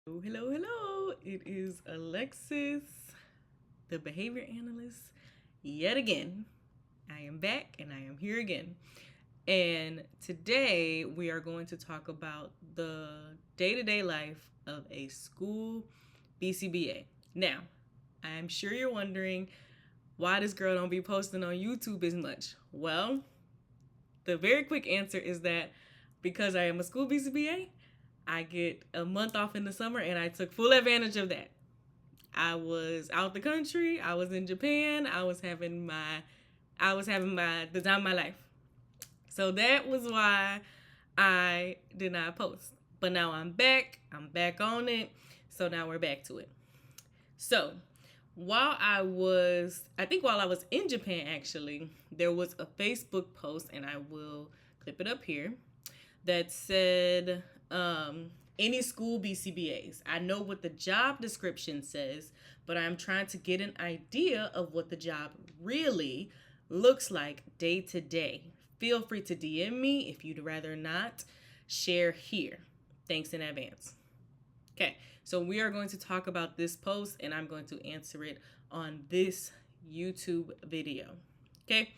Hello, hello. It is Alexis, the behavior analyst, yet again. I am back and I am here again. And today we are going to talk about the day to day life of a school BCBA. Now, I'm sure you're wondering why this girl don't be posting on YouTube as much. Well, the very quick answer is that because I am a school BCBA, I get a month off in the summer and I took full advantage of that. I was out the country, I was in Japan, I was having the time of my life. So that was why I did not post. But now I'm back on it. So now we're back to it. So while I was in Japan actually, there was a Facebook post, and I will clip it up here, that said, any school BCBAs. I know what the job description says, but I'm trying to get an idea of what the job really looks like day to day. Feel free to DM me if you'd rather not share here. Thanks in advance. Okay, so we are going to talk about this post and I'm going to answer it on this YouTube video. Okay,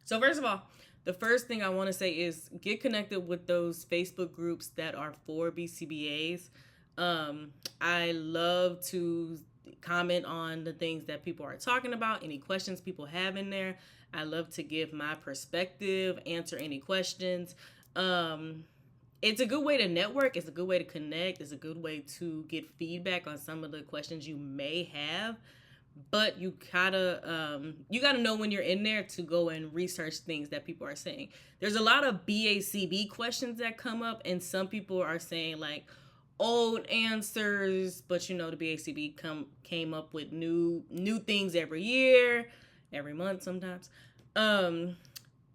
so first of all, the first thing I want to say is get connected with those Facebook groups that are for BCBAs. I love to comment on the things that people are talking about, any questions people have in there. I love to give my perspective, answer any questions. It's a good way to network. It's a good way to connect. It's a good way to get feedback on some of the questions you may have. But you gotta know when you're in there to go and research things that people are saying. There's a lot of BACB questions that come up, and some people are saying like old answers, but the BACB came up with new things every year, every month sometimes.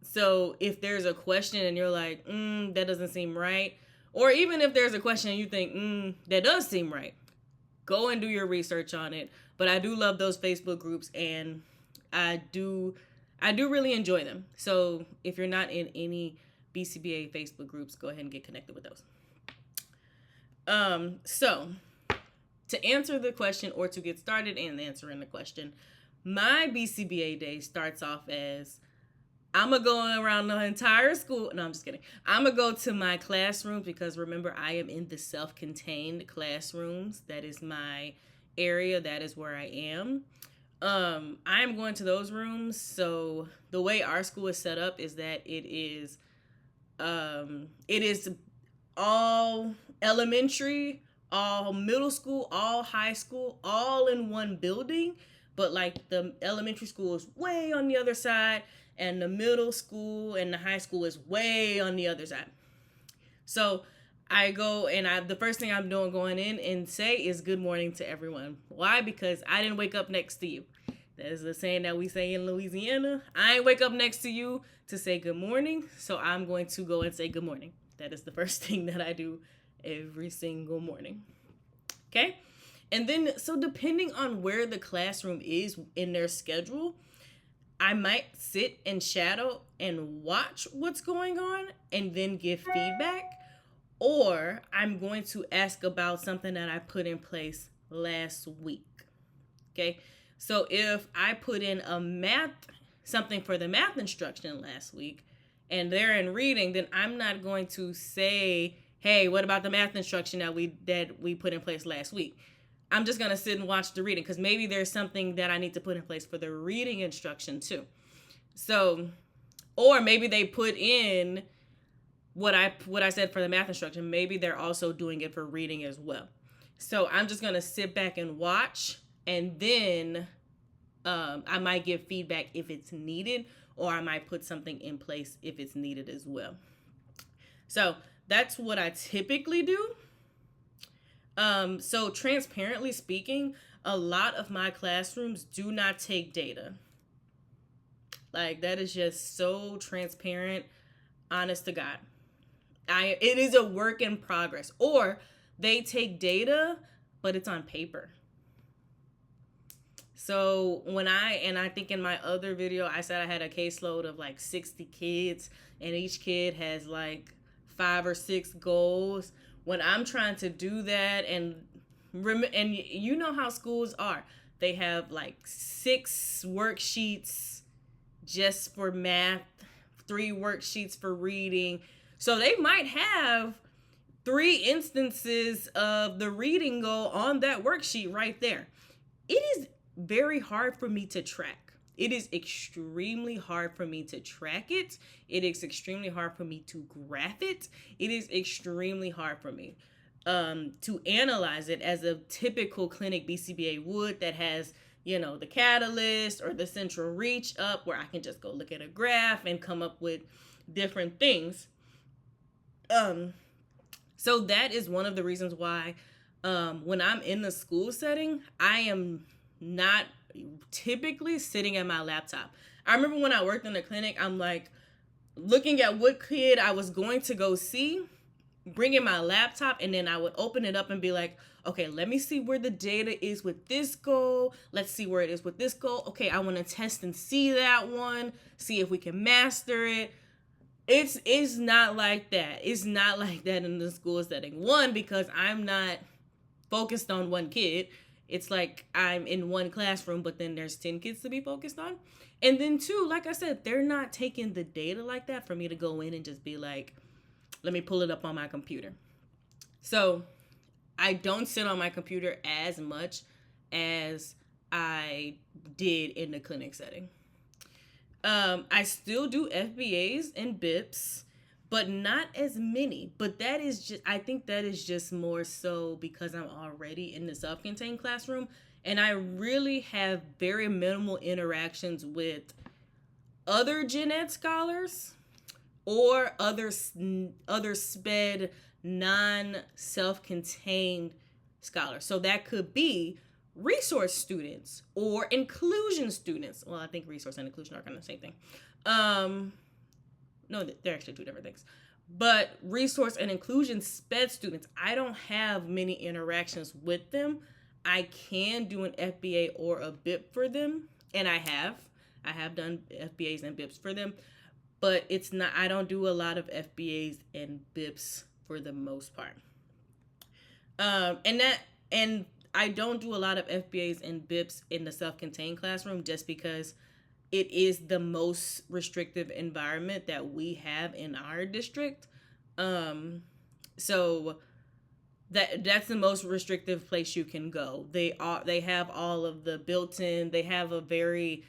So if there's a question and you're like, that doesn't seem right, or even if there's a question and you think, that does seem right, go and do your research on it. But I do love those Facebook groups, and I do really enjoy them. So if you're not in any BCBA Facebook groups, go ahead and get connected with those. So to answer the question, or to get started in answering the question, my BCBA day starts off as I'm going to go around the entire school. No, I'm just kidding. I'm going to go to my classrooms because remember, I am in the self-contained classrooms. That is my area. That is where I am. I'm going to those rooms. So the way our school is set up is that it is all elementary, all middle school, all high school, all in one building. But like the elementary school is way on the other side, and the middle school and the high school is way on the other side. So I go and the first thing I'm doing going in and say is good morning to everyone. Why? Because I didn't wake up next to you. That is the saying that we say in Louisiana. I ain't wake up next to you to say good morning, so I'm going to go and say good morning. That is the first thing that I do every single morning. Okay? And then, so depending on where the classroom is in their schedule, I might sit and shadow and watch what's going on and then give feedback. Or I'm going to ask about something that I put in place last week. Okay, so if I put in something for the math instruction last week and they're in reading, then I'm not going to say, hey, what about the math instruction that we put in place last week? I'm just going to sit and watch the reading because maybe there's something that I need to put in place for the reading instruction too. So, or maybe they put in what I said for the math instruction. Maybe they're also doing it for reading as well. So I'm just going to sit back and watch, and then I might give feedback if it's needed, or I might put something in place if it's needed as well. So that's what I typically do. So transparently speaking, a lot of my classrooms do not take data. Like, that is just so transparent, honest to God. It is a work in progress. Or they take data, but it's on paper. So I think in my other video, I said I had a caseload of like 60 kids, and each kid has like 5 or 6 goals. When I'm trying to do that, and And you know how schools are. They have like 6 worksheets just for math, 3 worksheets for reading. So they might have 3 instances of the reading goal on that worksheet right there. It is very hard for me to track. It is extremely hard for me to track it. It is extremely hard for me to graph it. It is extremely hard for me to analyze it as a typical clinic BCBA would, that has, the catalyst or the central reach up, where I can just go look at a graph and come up with different things. So that is one of the reasons why when I'm in the school setting, I am not typically sitting at my laptop. I remember when I worked in the clinic, I'm like looking at what kid I was going to go see, bringing my laptop, and then I would open it up and be like, okay, let me see where the data is with this goal. Let's see where it is with this goal. Okay, I want to test and see that one, see if we can master it. It's not like that. It's not like that in the school setting. One, because I'm not focused on one kid. It's like I'm in one classroom, but then there's 10 kids to be focused on. And then 2, like I said, they're not taking the data like that for me to go in and just be like, let me pull it up on my computer. So I don't sit on my computer as much as I did in the clinic setting. I still do FBAs and BIPs, but not as many. But I think that is just more so because I'm already in the self-contained classroom, and I really have very minimal interactions with other gen ed scholars or other SPED non-self-contained scholars. So that could be resource students or inclusion students. Well, I think resource and inclusion are kind of the same thing. No, they're actually 2 different things. But resource and inclusion SPED students, I don't have many interactions with them. I can do an FBA or a BIP for them, and I have done FBAs and BIPs for them, but I don't do a lot of FBAs and BIPs for the most part. And I don't do a lot of FBAs and BIPs in the self-contained classroom just because it is the most restrictive environment that we have in our district. So that's the most restrictive place you can go. They have all of the built-in, they have a very,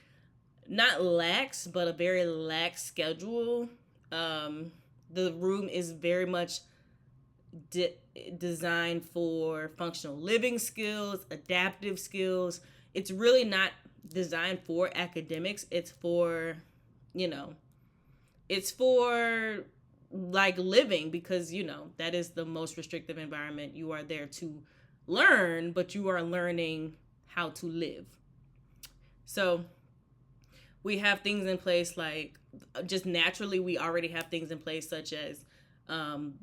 not lax, but a very lax schedule. The room is very much designed for functional living skills, adaptive skills. It's really not designed for academics. It's for, it's for like living, because, that is the most restrictive environment. You are there to learn, but you are learning how to live. So we have things in place, like just naturally, we already have things in place such as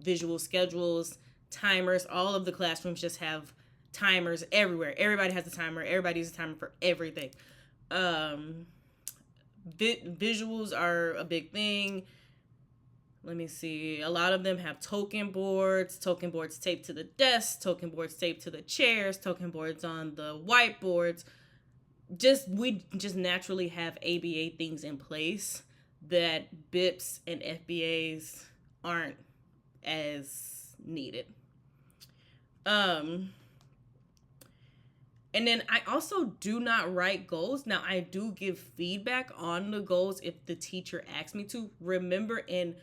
visual schedules, timers. All of the classrooms just have timers everywhere. Everybody has a timer. Everybody uses a timer for everything. Visuals are a big thing. Let me see. A lot of them have token boards taped to the desks, token boards taped to the chairs, token boards on the whiteboards. We just naturally have ABA things in place that BIPs and FBAs aren't as needed. And then I also do not write goals. Now, I do give feedback on the goals if the teacher asks me to. Remember, in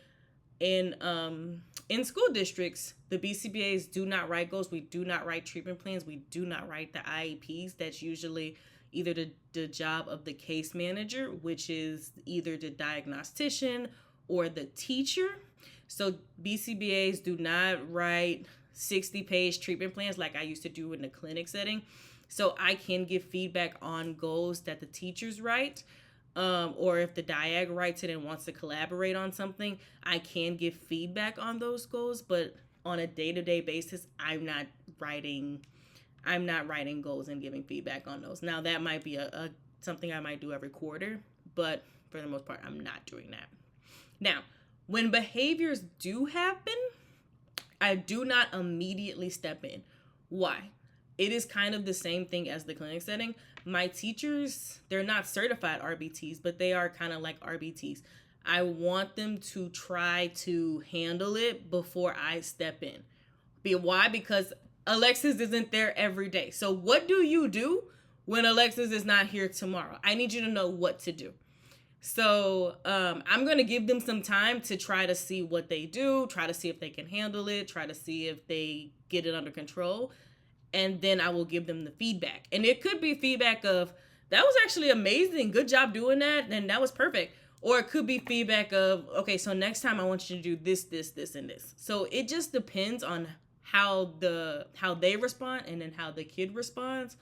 school districts, the BCBAs do not write goals. We do not write treatment plans. We do not write the IEPs. That's usually either the job of the case manager, which is either the diagnostician or the teacher. So BCBAs do not write 60-page treatment plans like I used to do in the clinic setting. So I can give feedback on goals that the teachers write, or if the diag writes it and wants to collaborate on something, I can give feedback on those goals. But on a day-to-day basis, I'm not writing goals and giving feedback on those. Now, that might be a something I might do every quarter, but for the most part, I'm not doing that. Now, when behaviors do happen, I do not immediately step in. Why? it is kind of the same thing as the clinic setting. My teachers, they're not certified RBTs, but they are kind of like RBTs. I want them to try to handle it before I step in. Why? Because Alexis isn't there every day. So what do you do when Alexis is not here tomorrow? I need you to know what to do. So I'm going to give them some time to try to see what they do, try to see if they can handle it, try to see if they get it under control. And then I will give them the feedback. And it could be feedback of, that was actually amazing. Good job doing that. And that was perfect. Or it could be feedback of, okay, so next time I want you to do this, this, this, and this. So it just depends on how they respond and then how the kid responds.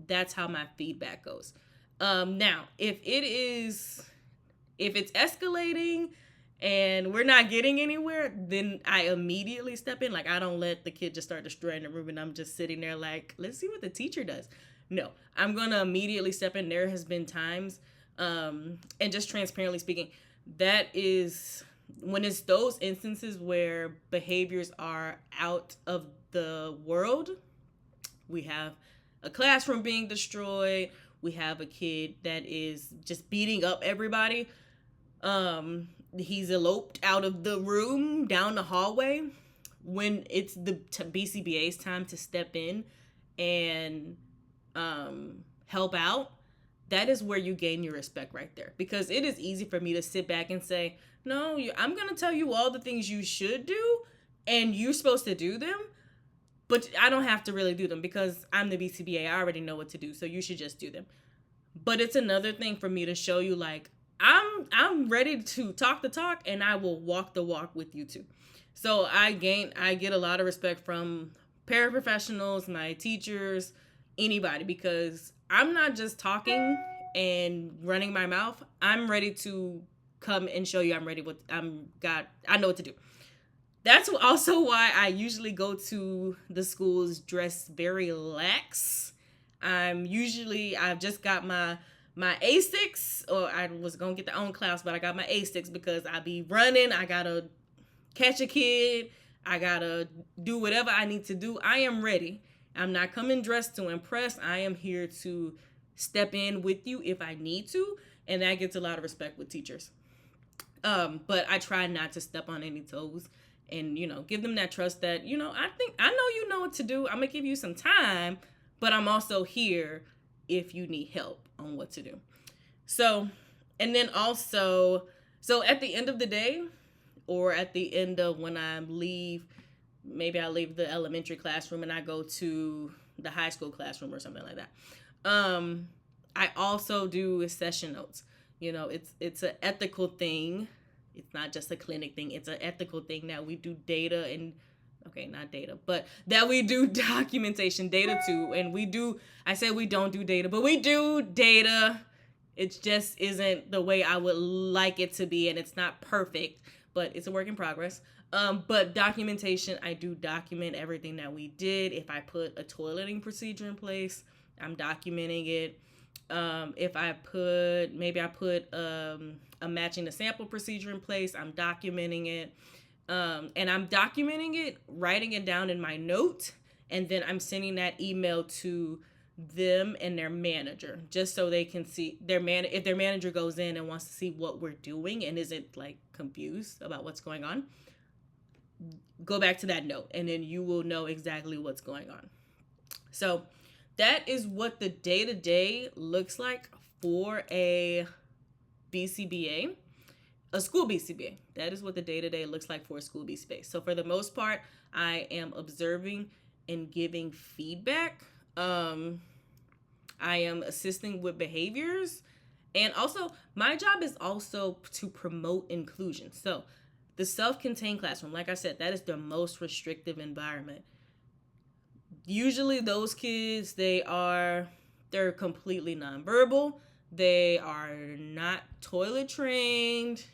That's how my feedback goes. Now, if it's escalating and we're not getting anywhere, then I immediately step in. Like, I don't let the kid just start destroying the room and I'm just sitting there like, let's see what the teacher does. No, I'm going to immediately step in. There has been times, and just transparently speaking, that is when it's those instances where behaviors are out of the world. We have a classroom being destroyed. We have a kid that is just beating up everybody. He's eloped out of the room down the hallway. When it's the BCBA's time to step in and help out, that is where you gain your respect right there. Because it is easy for me to sit back and say, no, I'm going to tell you all the things you should do and you're supposed to do them. But I don't have to really do them because I'm the BCBA. I already know what to do. So you should just do them. But it's another thing for me to show you, like, I'm ready to talk the talk and I will walk the walk with you too. So I get a lot of respect from paraprofessionals, my teachers, anybody, because I'm not just talking and running my mouth. I'm ready to come and show you I know what to do. That's also why I usually go to the schools dressed very lax. I've just got my A6, or I was going to get the own class, but I got my A6 because I be running. I got to catch a kid. I got to do whatever I need to do. I am ready. I'm not coming dressed to impress. I am here to step in with you if I need to. And that gets a lot of respect with teachers. But I try not to step on any toes and, give them that trust that, I know you know what to do. I'm going to give you some time, but I'm also here if you need help on what to do. So, and then also, at the end of the day, or at the end of when I leave, maybe I leave the elementary classroom and I go to the high school classroom or something like that. I also do session notes. It's an ethical thing. It's not just a clinic thing. It's an ethical thing that we do data and, not data, but that we do documentation data too. And I say we don't do data, but we do data. It just isn't the way I would like it to be. And it's not perfect, but it's a work in progress. But documentation, I do document everything that we did. If I put a toileting procedure in place, I'm documenting it. If I put a matching the sample procedure in place, I'm documenting it. And I'm documenting it, writing it down in my note, and then I'm sending that email to them and their manager, just so they can see if their manager goes in and wants to see what we're doing and isn't like confused about what's going on, go back to that note and then you will know exactly what's going on. So that is what the day-to-day looks like for a BCBA, a school BCBA. That is what the day-to-day looks like for a school BCBA. So for the most part, I am observing and giving feedback. I am assisting with behaviors. And also, my job is also to promote inclusion. So the self-contained classroom, like I said, that is the most restrictive environment. Usually those kids, they're completely nonverbal. They are not toilet trained.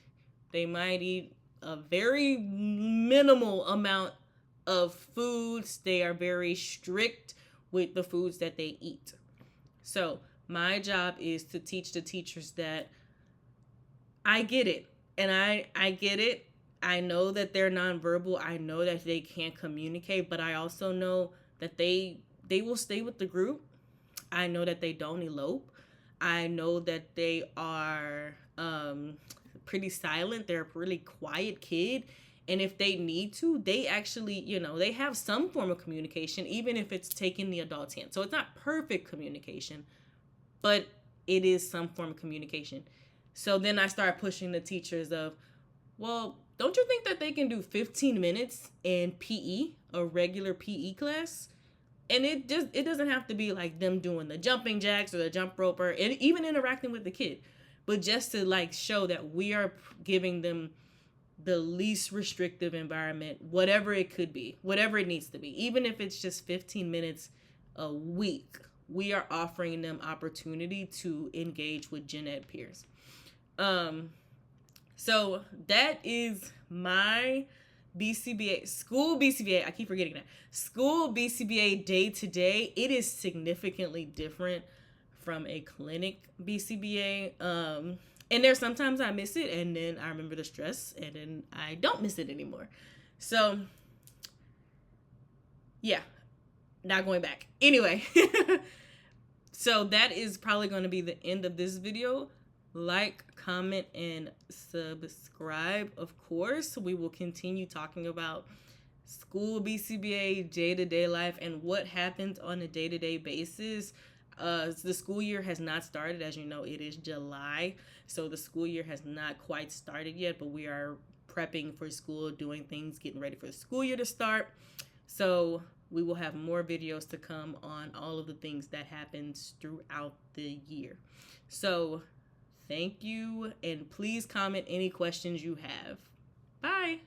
They might eat a very minimal amount of foods. They are very strict with the foods that they eat. So my job is to teach the teachers that I get it. And I get it. I know that they're nonverbal. I know that they can't communicate, but I also know that they they will stay with the group. I know that they don't elope. I know that they are pretty silent. They're a really quiet kid. And if they need to, they actually, they have some form of communication, even if it's taking the adult's hand. So it's not perfect communication, but it is some form of communication. So then I start pushing the teachers of, well, don't you think that they can do 15 minutes in PE, a regular PE class? And it doesn't have to be like them doing the jumping jacks or the jump rope or even interacting with the kid, but just to like show that we are giving them the least restrictive environment, whatever it could be, whatever it needs to be. Even if it's just 15 minutes a week, we are offering them opportunity to engage with Gen Ed peers. So that is my BCBA, School BCBA, I keep forgetting that. School BCBA day to day, it is significantly different from a clinic BCBA. And there's sometimes I miss it, and then I remember the stress, and then I don't miss it anymore. So, yeah, not going back. Anyway, so that is probably going to be the end of this video. Like, comment, and subscribe, of course. We will continue talking about School BCBA, day-to-day life, and what happens on a day-to-day basis. The school year has not started. As you know, it is July, so the school year has not quite started yet, but we are prepping for school, doing things, getting ready for the school year to start. So we will have more videos to come on all of the things that happens throughout the year. So thank you, and please comment any questions you have. Bye.